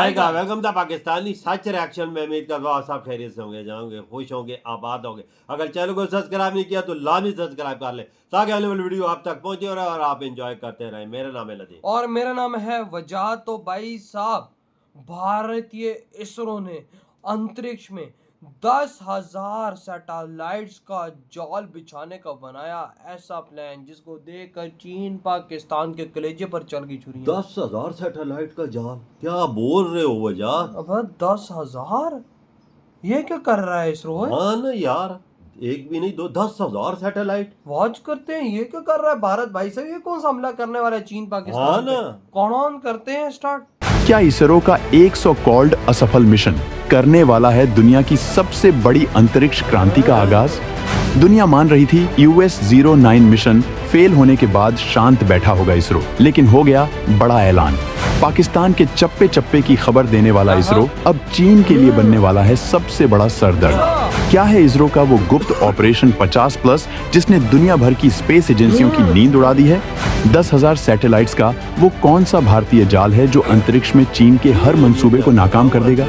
आएगा। वेलकम था Pakistani such reaction में। उम्मीद करता हूँ आप सब खैरियत से होंगे, जाओगे, खुश होंगे, आबाद होंगे। अगर चैनल को सब्सक्राइब नहीं किया तो लाजमी सब्सक्राइब कर ले ताकि आने वाली वीडियो आप तक पहुंचे और आप एंजॉय करते रहें। मेरा नाम है लतीफ और मेरा नाम है वजह। तो भाई साहब, भारतीय इसरो ने अंतरिक्ष में 10,000 सैटेलाइट्स का जाल बिछाने का बनाया ऐसा प्लान, जिसको देखकर चीन पाकिस्तान के कलेजे पर चल गई छुरी। 10,000 सैटेलाइट का जाल? क्या बोल रहे हो वजह? अब 10,000 ये क्या कर रहा है इसरो? हाँ ना यार, एक भी नहीं, 10,000 सैटेलाइट वॉच करते हैं। ये क्या कर रहा है भारत भाई साहब? ये कौन सा हमला करने वाला है चीन पाकिस्तान हाँ पे? ना। कौन करते हैं स्टार्ट। क्या इसरो का 100 कॉल्ड असफल मिशन करने वाला है दुनिया की सबसे बड़ी अंतरिक्ष क्रांति का आगाज? दुनिया मान रही थी US-09 मिशन फेल होने के बाद शांत बैठा होगा इसरो, लेकिन हो गया बड़ा ऐलान। पाकिस्तान के चप्पे चप्पे की खबर देने वाला इसरो अब चीन के लिए बनने वाला है सबसे बड़ा सरदर्द। क्या है इसरो का वो गुप्त ऑपरेशन 50+ जिसने दुनिया भर की स्पेस एजेंसियों की नींद उड़ा दी है? 10,000 सैटेलाइट्स का वो कौन सा भारतीय जाल है जो अंतरिक्ष में चीन के हर मंसूबे को नाकाम कर देगा?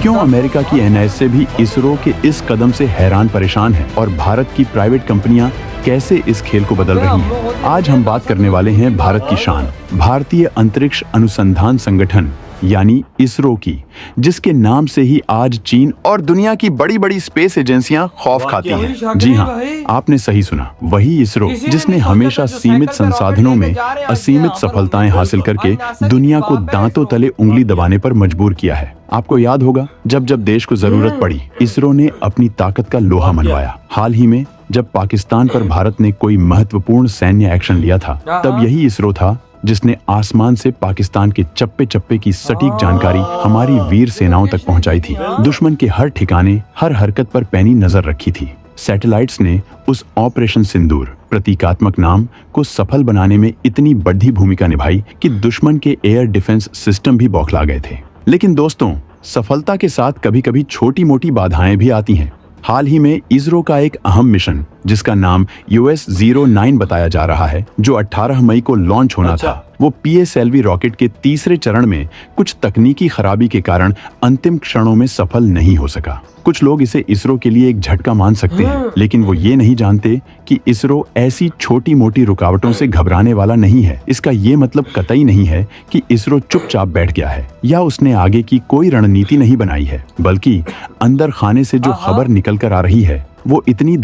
क्यों अमेरिका की NIS भी इसरो के इस कदम से हैरान परेशान है और भारत की प्राइवेट कंपनियां कैसे इस खेल को बदल रही हैं? आज हम बात करने वाले हैं भारत की शान, भारतीय अंतरिक्ष अनुसंधान संगठन यानी इसरो की, जिसके नाम से ही आज चीन और दुनिया की बड़ी बड़ी स्पेस एजेंसियां खौफ खाती हैं। जी हाँ, आपने सही सुना, वही इसरो जिसने हमेशा सीमित संसाधनों में असीमित सफलताएं हासिल करके दुनिया को दांतों तले उंगली दबाने पर मजबूर किया है। आपको याद होगा, जब जब देश को जरूरत पड़ी इसरो ने अपनी ताकत का लोहा मनवाया। हाल ही में जब पाकिस्तान पर भारत ने कोई महत्वपूर्ण सैन्य एक्शन लिया था, तब यही इसरो था जिसने आसमान से पाकिस्तान के चप्पे चप्पे की सटीक जानकारी हमारी वीर सेनाओं तक पहुंचाई थी। दुश्मन के हर ठिकाने, हर हरकत पर पैनी नजर रखी थी। सैटेलाइट्स ने उस ऑपरेशन सिंदूर प्रतीकात्मक नाम को सफल बनाने में इतनी बड़ी भूमिका निभाई कि दुश्मन के एयर डिफेंस सिस्टम भी बौखला गए थे। लेकिन दोस्तों, सफलता के साथ कभी कभी छोटी मोटी बाधाएं भी आती हैं। हाल ही में इसरो का एक अहम मिशन, जिसका नाम US-09 बताया जा रहा है, जो 18 मई को लॉन्च होना था, वो PSLV रॉकेट के तीसरे चरण में कुछ तकनीकी खराबी के कारण अंतिम क्षणों में सफल नहीं हो सका। कुछ लोग इसे इसरो के लिए एक झटका मान सकते हैं, लेकिन वो ये नहीं जानते कि इसरो ऐसी छोटी मोटी रुकावटों से घबराने वाला नहीं है। इसका ये मतलब कतई नहीं है कि इसरो चुपचाप बैठ गया है या उसने आगे की कोई रणनीति नहीं बनाई है, बल्कि अंदर खाने से जो खबर निकल कर आ रही है वो इतनी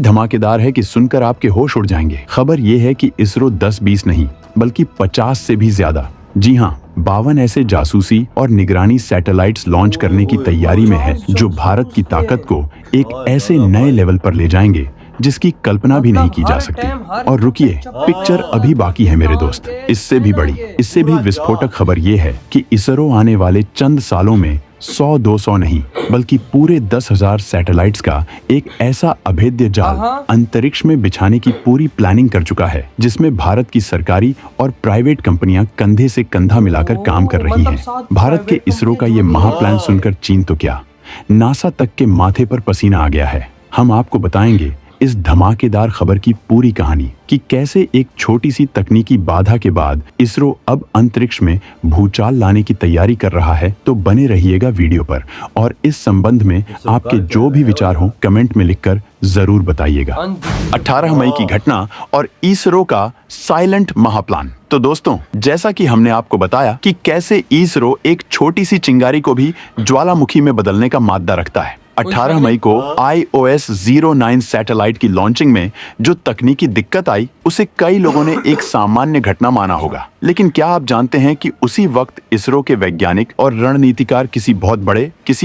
धमाकेदार है कि सुनकर आपके होश उड़ जाएंगे। खबर ये है कि इसरो 10-20 नहीं बल्कि 50 से भी ज्यादा, जी हाँ, 52 ऐसे जासूसी और निगरानी सैटेलाइट्स लॉन्च करने की तैयारी में है, जो भारत की ताकत को एक ऐसे नए लेवल पर ले जाएंगे जिसकी कल्पना भी नहीं की जा सकती। और रुकिए, पिक्चर अभी बाकी है मेरे दोस्त। इससे भी बड़ी, इससे भी विस्फोटक खबर ये है कि इसरो आने वाले चंद सालों में 100-200 नहीं बल्कि पूरे 10,000 सैटेलाइट्स का एक ऐसा अभेद्य जाल अंतरिक्ष में बिछाने की पूरी प्लानिंग कर चुका है, जिसमें भारत की सरकारी और प्राइवेट कंपनियां कंधे से कंधा मिलाकर काम कर रही हैं। भारत के इसरो का ये महाप्लान सुनकर चीन तो क्या, नासा तक के माथे पर पसीना आ गया है। हम आपको बताएंगे इस धमाकेदार खबर की पूरी कहानी कि कैसे एक छोटी सी तकनीकी बाधा के बाद इसरो अब अंतरिक्ष में भूचाल लाने की तैयारी कर रहा है। तो बने रहिएगा वीडियो पर और इस संबंध में आपके जो भी विचार हो कमेंट में लिखकर जरूर बताइएगा। 18 मई की घटना और इसरो का साइलेंट महाप्लान। तो दोस्तों, जैसा कि हमने आपको बताया कि कैसे इसरो एक छोटी सी चिंगारी को भी ज्वालामुखी में बदलने का मादा रखता है। 18 मई को IOS-09 सैटेलाइट की लॉन्चिंग में जो तकनीकी दिक्कत आई, उसे कई लोगों ने एक सामान्य घटना माना होगा। लेकिन क्या आप जानते हैं कि उसी वक्त इसरो के वैज्ञानिक और रणनीतिकार किसी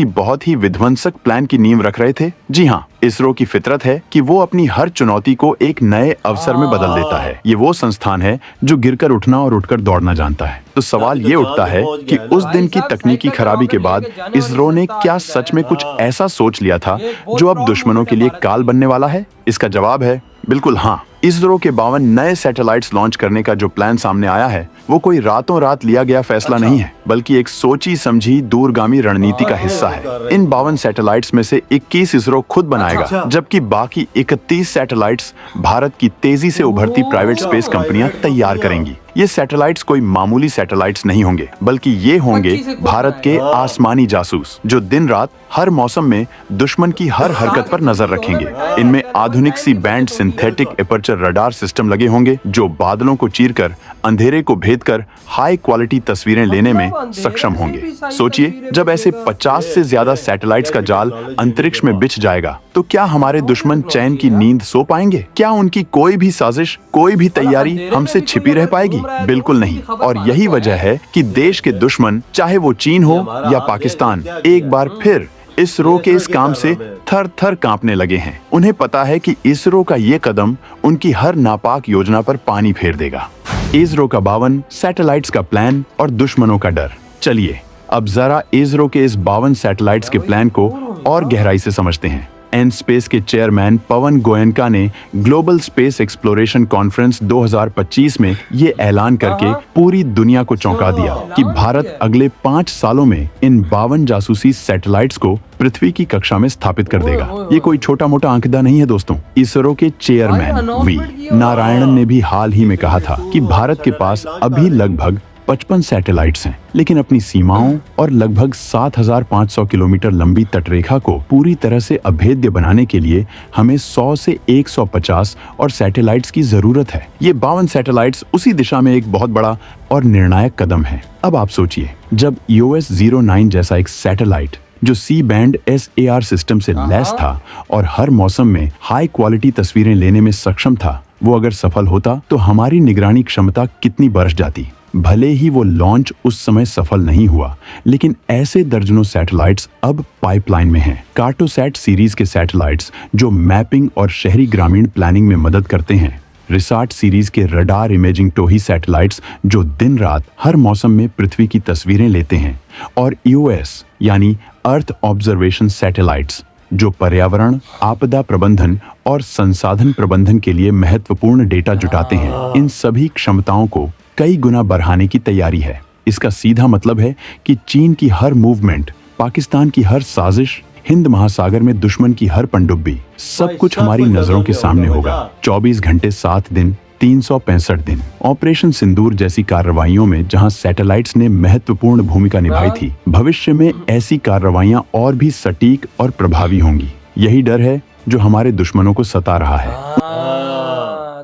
बहुत ही विध्वंसक प्लान की नींव रख रहे थे? जी हाँ, इसरो की फितरत है कि वो अपनी हर चुनौती को एक नए अवसर में बदल देता है। ये वो संस्थान है जो गिरकर उठना और उठकर दौड़ना जानता है। तो सवाल ये उठता है कि उस दिन की तकनीकी खराबी के बाद इसरो ने क्या सच में कुछ ऐसा सोच लिया था जो अब दुश्मनों के लिए काल बनने वाला है? इसका जवाब है बिल्कुल हाँ। इसरो के 52 नए सैटेलाइट्स लॉन्च करने का जो प्लान सामने आया है, वो कोई रातों रात लिया गया फैसला नहीं है, बल्कि एक सोची समझी दूरगामी रणनीति का हिस्सा है। इन 52 सैटेलाइट्स में से 21 इसरो खुद बनाएगा, जबकि बाकी 31 सैटेलाइट्स भारत की तेजी से उभरती प्राइवेट स्पेस कंपनियां तैयार करेंगी। ये सैटेलाइट्स कोई मामूली सैटेलाइट्स नहीं होंगे, बल्कि ये होंगे 25 से कौन भारत के बनाएगा? आसमानी जासूस जो दिन रात हर मौसम में दुश्मन की हर हरकत पर नजर रखेंगे। इनमें आधुनिक C band synthetic aperture radar system लगे होंगे जो बादलों को चीरकर अंधेरे को भेदकर हाई क्वालिटी तस्वीरें लेने में सक्षम होंगे। सोचिए, जब ऐसे 50 से ज्यादा सैटेलाइट्स का जाल अंतरिक्ष में बिछ जाएगा तो क्या हमारे दुश्मन चैन की नींद सो पाएंगे? क्या उनकी कोई भी साजिश, कोई भी तैयारी हमसे छिपी रह पाएगी? बिल्कुल नहीं। और यही वजह है कि देश के दुश्मन, चाहे वो चीन हो या पाकिस्तान, एक बार फिर इसरो के इस काम से थर थर कांपने लगे हैं। उन्हें पता है कि इसरो का ये कदम उनकी हर नापाक योजना पर पानी फेर देगा। इसरो का 52 सैटेलाइट्स का प्लान और दुश्मनों का डर। चलिए अब जरा इसरो के इस 52 सैटेलाइट्स के प्लान को और गहराई से समझते हैं। एन स्पेस के चेयरमैन पवन गोयनका ने ग्लोबल स्पेस एक्सप्लोरेशन कॉन्फ्रेंस 2025 में ये ऐलान करके पूरी दुनिया को चौंका दिया कि भारत अगले 5 सालों में इन 52 जासूसी सैटेलाइट्स को पृथ्वी की कक्षा में स्थापित कर देगा। ये कोई छोटा मोटा आंकड़ा नहीं है दोस्तों। इसरो के चेयरमैन वी नारायणन ने भी हाल ही में कहा था कि भारत के पास अभी लगभग 55 सैटेलाइट्स हैं, लेकिन अपनी सीमाओं और लगभग 7,500 किलोमीटर लंबी तटरेखा को पूरी तरह से अभेद्य बनाने के लिए हमें 100 से 150 और सैटेलाइट्स की जरूरत है। ये 52 सैटेलाइट्स उसी दिशा में एक बहुत बड़ा और निर्णायक कदम है। अब आप सोचिए, जब EOS-09 जैसा एक सैटेलाइट जो सी बैंड SAR सिस्टम से लैस था और हर मौसम में हाई क्वालिटी तस्वीरें लेने में सक्षम था, वो अगर सफल होता तो हमारी निगरानी क्षमता कितनी बढ़ जाती। भले ही वो लॉन्च उस समय सफल नहीं हुआ, लेकिन ऐसे दर्जनों सैटेलाइट्स अब पाइपलाइन में हैं। कार्टोसैट सीरीज के सैटेलाइट्स जो मैपिंग और शहरी ग्रामीण प्लानिंग में मदद करते हैं, रिसार्ट सीरीज के रडार इमेजिंग टोही सैटेलाइट्स जो दिन रात हर मौसम में पृथ्वी की तस्वीरें लेते हैं, और EOS यानी अर्थ ऑब्जर्वेशन सैटेलाइट्स जो पर्यावरण, आपदा प्रबंधन और संसाधन प्रबंधन के लिए महत्वपूर्ण डेटा जुटाते हैं। इन सभी क्षमताओं को कई गुना बढ़ाने की तैयारी है। इसका सीधा मतलब है कि चीन की हर मूवमेंट, पाकिस्तान की हर साजिश, हिंद महासागर में दुश्मन की हर पनडुब्बी, सब कुछ हमारी नजरों के सामने होगा। 24 घंटे 7 दिन 365 दिन। ऑपरेशन सिंदूर जैसी कार्रवाइयों में जहां सैटेलाइट्स ने महत्वपूर्ण भूमिका निभाई थी, भविष्य में ऐसी कार्रवाइयां और भी सटीक और प्रभावी होंगी। यही डर है जो हमारे दुश्मनों को सता रहा है।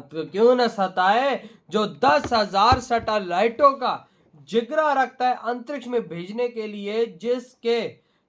तो क्यों न सताए जो 10,000 सैटेलाइटों का जिगरा रखता है अंतरिक्ष में भेजने के लिए, जिसके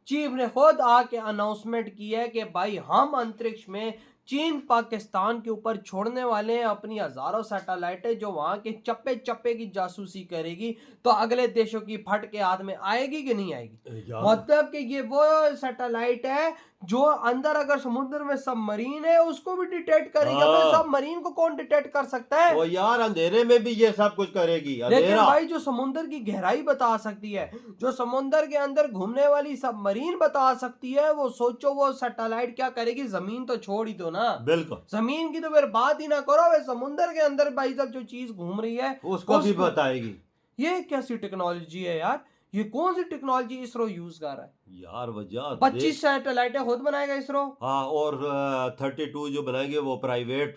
चीफ ने खुद आके अनाउंसमेंट की है कि भाई हम अंतरिक्ष में चीन पाकिस्तान के ऊपर छोड़ने वाले हैं अपनी हजारों सैटेलाइटें जो वहां के चप्पे चप्पे की जासूसी करेगी। तो अगले देशों की फट के हाथ में आएगी कि नहीं आएगी? मतलब कि ये वो सैटेलाइट है जो अंदर अगर समुद्र में सबमरीन है उसको भी डिटेक्ट करेगी। अब सबमरीन को कौन डिटेक्ट कर सकता है? वो यार अंधेरे में भी ये सब कुछ करेगी। लेकिन भाई जो समुद्र की गहराई बता सकती है, जो समुद्र के अंदर घूमने वाली सबमरीन बता सकती है, वो सोचो वो सैटेलाइट क्या करेगी। जमीन तो छोड़ ही दो ना, बिल्कुल जमीन की तो फिर बात ही ना करो, वे समुद्र के अंदर भाई साहब जो चीज घूम रही है उसको भी बताएगी। ये कैसी टेक्नोलॉजी है यार? ये कौन सी टेक्नोलॉजी इसरो यूज कर रहा है यार? वजह 25 सैटेलाइटें खुद बनाएगा इसरो। हाँ, और 32 जो बनाएंगे वो प्राइवेट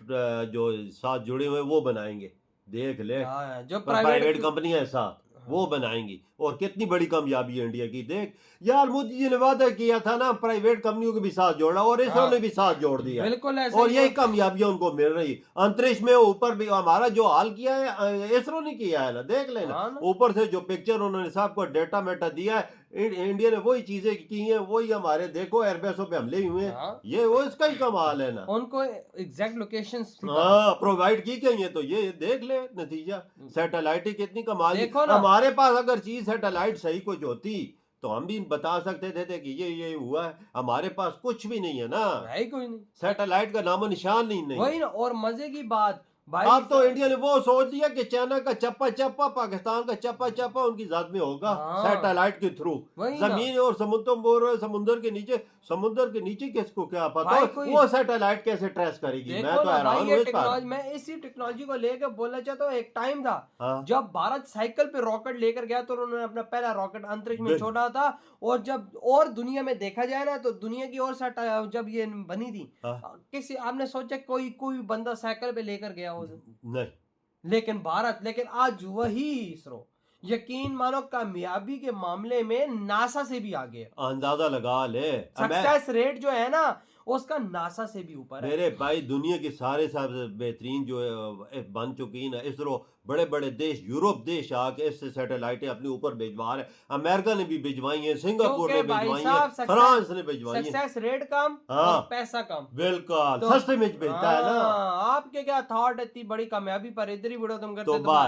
जो साथ जुड़े हुए वो बनाएंगे। देख ले, जो प्राइवेट कंपनी है साथ वो बनाएंगी। और कितनी बड़ी कामयाबी है इंडिया की। देख यार, मोदी जी ने वादा किया था ना प्राइवेट कंपनियों को भी साथ जोड़ा, और इसरो ने भी साथ जोड़ दिया। बिल्कुल ऐसा और यही कामयाबियां उनको मिल रही। अंतरिक्ष में ऊपर भी हमारा जो हाल किया है इसरो ने किया है ना, देख लेना। ऊपर से जो पिक्चर उन्होंने सबको डेटा मेटा दिया है, इंडिया ने वही चीजें की हैं, वही हमारे देखो एयरबेसों पे हमले हुए हैं। ये वो इसका ही कमाल है ना, उनको एग्जैक्ट लोकेशंस प्रोवाइड की गई है। तो ये देख ले नतीजा, सैटेलाइट ही कितनी कमाल है। हमारे पास अगर चीज सैटेलाइट सही कुछ होती तो हम भी बता सकते थे कि ये हुआ है। हमारे पास कुछ भी नहीं है ना, है कोई नहीं, सैटेलाइट का नामो निशान नहीं वही ना। और मजे की बात भाई, अब तो इंडिया ने वो सोच लिया कि चाइना का चप्पा चप्पा, पाकिस्तान का चप्पा चप्पा उनकी जात में होगा सैटेलाइट के थ्रू। जमीन और समुद्र के नीचे किसको क्या पता वो सैटेलाइट कैसे ट्रेस करेगी। मैं तो हैरान हूं इस पर। मैं इसी टेक्नोलॉजी को लेकर बोलना चाहता हूँ। एक टाइम था जब भारत साइकिल पे रॉकेट लेकर गया, तो उन्होंने अपना पहला रॉकेट अंतरिक्ष में छोड़ा था। और जब और दुनिया में देखा जाए ना, तो दुनिया की और जब ये बनी थी, किसी आपने सोचा कोई बंदा साइकिल पे लेकर गया हो? नहीं, लेकिन आज वही इसरो यकीन मानो कामयाबी के मामले में नासा से भी आगे है। अंदाजा लगा ले। सक्सेस रेट जो है ना उसका नासा से भी ऊपर है। मेरे भाई दुनिया की सारे सबसे बेहतरीन जो है बन चुकी है ना इसरो, बड़े बड़े देश, यूरोप देश आके इससे सैटेलाइटें अपने ऊपर भिजवा रहे। अमेरिका ने भी भिजवाई है, सिंगापुर ने क्योंकि भाई भिजवाई साहब है, फ्रांस ने भिजवाई है। सक्सेस रेट कम हाँ। और पैसा कम। बिल्कुल तो सस्ते में भेजता है ना। हाँ, आपके क्या थॉट इतनी बड़ी कामयाबी पर इधर ही वीडियो तुम करते तो तो बाय।